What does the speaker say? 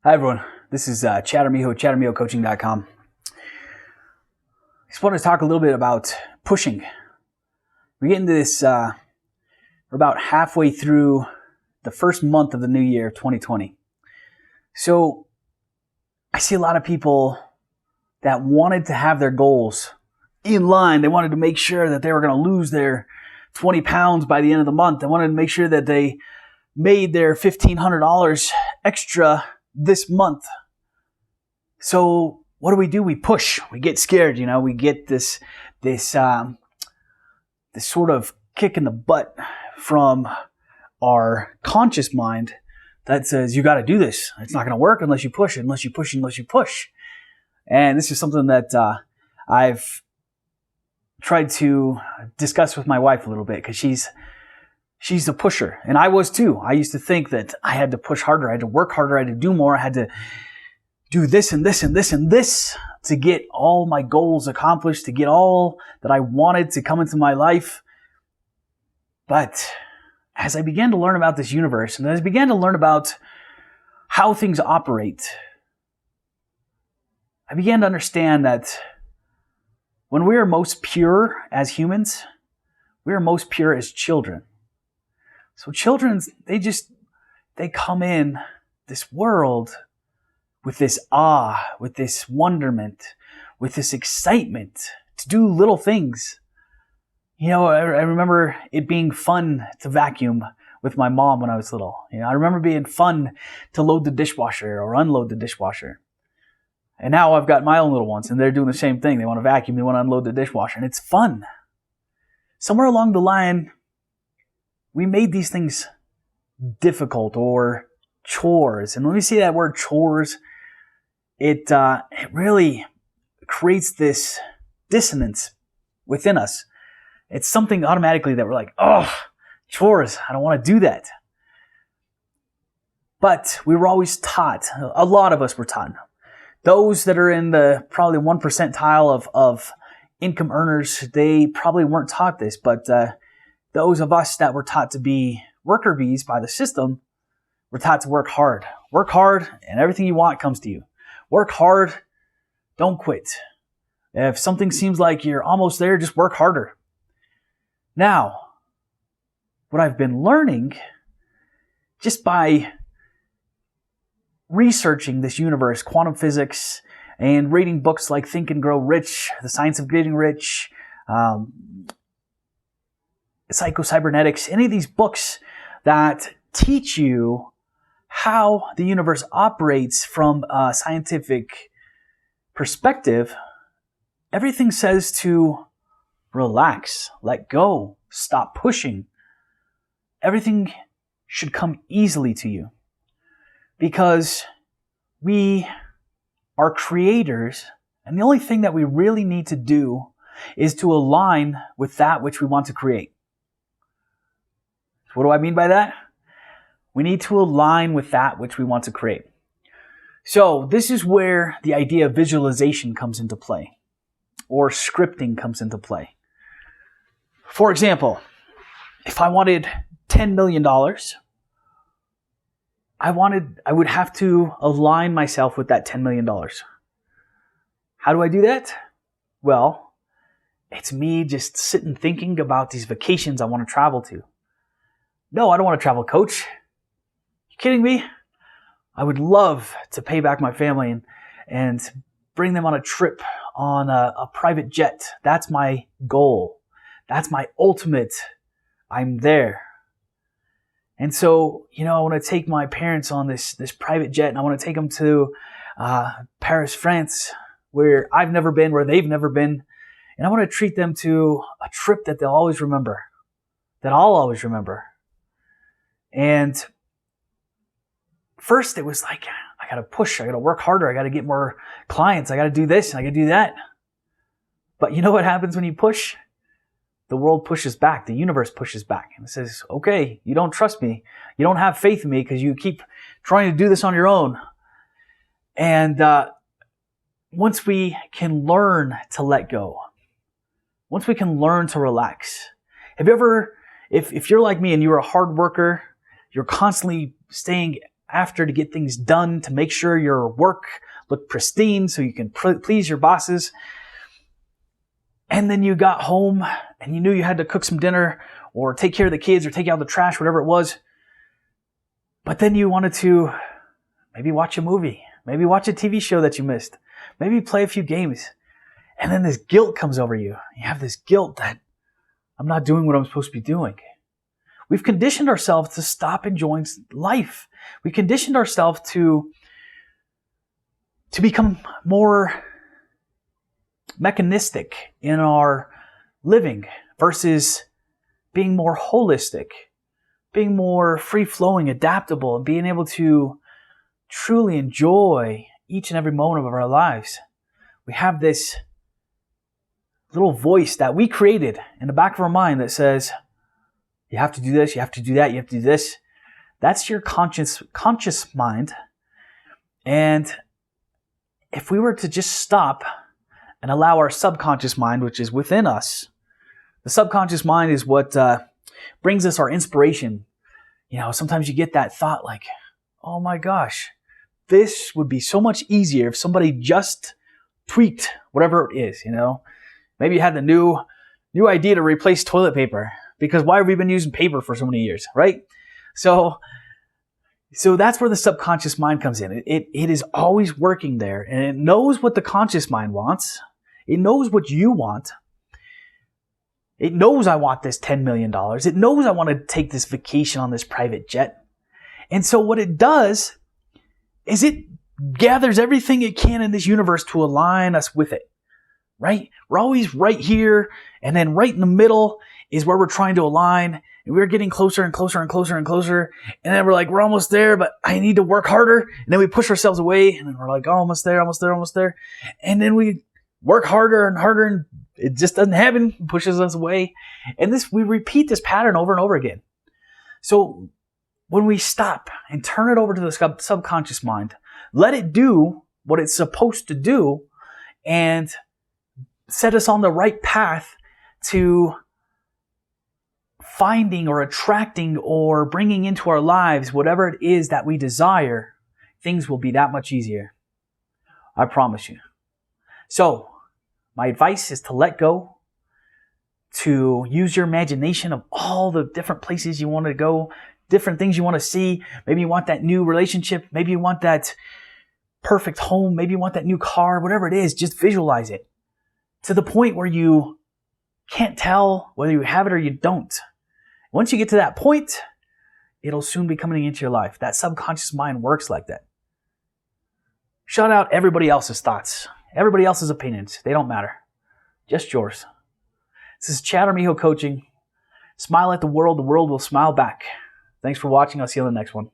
Hi everyone, this is Armijo, ChatArmijoCoaching.com. I just want to talk a little bit about pushing. We get into this, we're about halfway through the first month of the new year, 2020. So I see a lot of people that wanted to have their goals in line. They wanted to make sure that they were going to lose their 20 pounds by the end of the month. They wanted to make sure that they made their $1,500 extra this month. So what do? We push. We get scared, we get this sort of kick in the butt from our conscious mind that says, you got to do this. It's not going to work unless you push, unless you push. And this is something that I've tried to discuss with my wife a little bit, because she's a pusher, and I was too. I used to think that I had to push harder, I had to work harder, I had to do more, I had to do this and this and this and this to get all my goals accomplished, to get all that I wanted to come into my life. But as I began to learn about this universe, and as I began to learn about how things operate, I began to understand that when we are most pure as humans, we are most pure as children. So children, they come in this world with this awe, with this wonderment, with this excitement to do little things. I remember it being fun to vacuum with my mom when I was little. I remember being fun to load the dishwasher or unload the dishwasher. And now I've got my own little ones, and they're doing the same thing. They want to vacuum, they want to unload the dishwasher, and it's fun. Somewhere along the line, we made these things difficult, or chores. And when we see that word chores, it really creates this dissonance within us. It's something automatically that we're like, oh, chores, I don't want to do that. But we were always taught, a lot of us were taught, those that are in the probably 1 percentile of income earners, they probably weren't taught this, but those of us that were taught to be worker bees by the system were taught to work hard. Work hard, and everything you want comes to you. Work hard, don't quit. If something seems like you're almost there, just work harder. Now, what I've been learning just by researching this universe, quantum physics, and reading books like Think and Grow Rich, The Science of Getting Rich, Psycho-Cybernetics, any of these books that teach you how the universe operates from a scientific perspective, everything says to relax, let go, stop pushing. Everything should come easily to you, because we are creators, and the only thing that we really need to do is to align with that which we want to create. So what do I mean by that? We need to align with that which we want to create. So this is where the idea of visualization comes into play, or scripting comes into play. For example, if I wanted $10 million, I would have to align myself with that $10 million. How do I do that? Well, it's me just sitting thinking about these vacations I want to travel to. No, I don't want to travel, coach. You kidding me? I would love to pay back my family and bring them on a trip on a private jet. That's my goal. That's my ultimate. I'm there. And so, I want to take my parents on this private jet, and I want to take them to Paris, France, where I've never been, where they've never been. And I want to treat them to a trip that they'll always remember, that I'll always remember. And first it was like, I got to push, I got to work harder, I got to get more clients, I got to do this, I got to do that. But you know what happens when you push? The world pushes back. The universe pushes back. And it says, okay, you don't trust me. You don't have faith in me because you keep trying to do this on your own. And once we can learn to let go, once we can learn to relax. Have you ever, if you're like me and you're a hard worker, you're constantly staying after to get things done, to make sure your work looked pristine so you can please your bosses. And then you got home and you knew you had to cook some dinner or take care of the kids or take out the trash, whatever it was. But then you wanted to maybe watch a movie, maybe watch a TV show that you missed, maybe play a few games. And then this guilt comes over you. You have this guilt that I'm not doing what I'm supposed to be doing. We've conditioned ourselves to stop enjoying life. We conditioned ourselves to become more mechanistic in our living versus being more holistic, being more free-flowing, adaptable, and being able to truly enjoy each and every moment of our lives. We have this little voice that we created in the back of our mind that says, you have to do this, you have to do that, you have to do this. That's your conscious mind. And if we were to just stop and allow our subconscious mind, which is within us, the subconscious mind is what brings us our inspiration. You know, sometimes you get that thought like, oh my gosh, this would be so much easier if somebody just tweaked whatever it is, you know. Maybe you had the new idea to replace toilet paper, because why have we been using paper for so many years, right? So that's where the subconscious mind comes in. It is always working there, and it knows what the conscious mind wants. It knows what you want. It knows I want this $10 million. It knows I want to take this vacation on this private jet. And so what it does is it gathers everything it can in this universe to align us with it, right? We're always right here, and then right in the middle is where we're trying to align, and we're getting closer and closer and closer and closer, and then we're like, we're almost there, but I need to work harder, and then we push ourselves away, and then we're like, oh, almost there, almost there, almost there, and then we work harder and harder, and it just doesn't happen, it pushes us away, and we repeat this pattern over and over again. So when we stop and turn it over to the subconscious mind, let it do what it's supposed to do, and set us on the right path to finding or attracting or bringing into our lives whatever it is that we desire, things will be that much easier. I promise you. So, my advice is to let go, to use your imagination of all the different places you want to go, different things you want to see. Maybe you want that new relationship. Maybe you want that perfect home. Maybe you want that new car. Whatever it is, just visualize it to the point where you can't tell whether you have it or you don't. Once you get to that point, it'll soon be coming into your life. That subconscious mind works like that. Shut out everybody else's thoughts, everybody else's opinions. They don't matter. Just yours. This is Armijo Coaching. Smile at the world will smile back. Thanks for watching. I'll see you on the next one.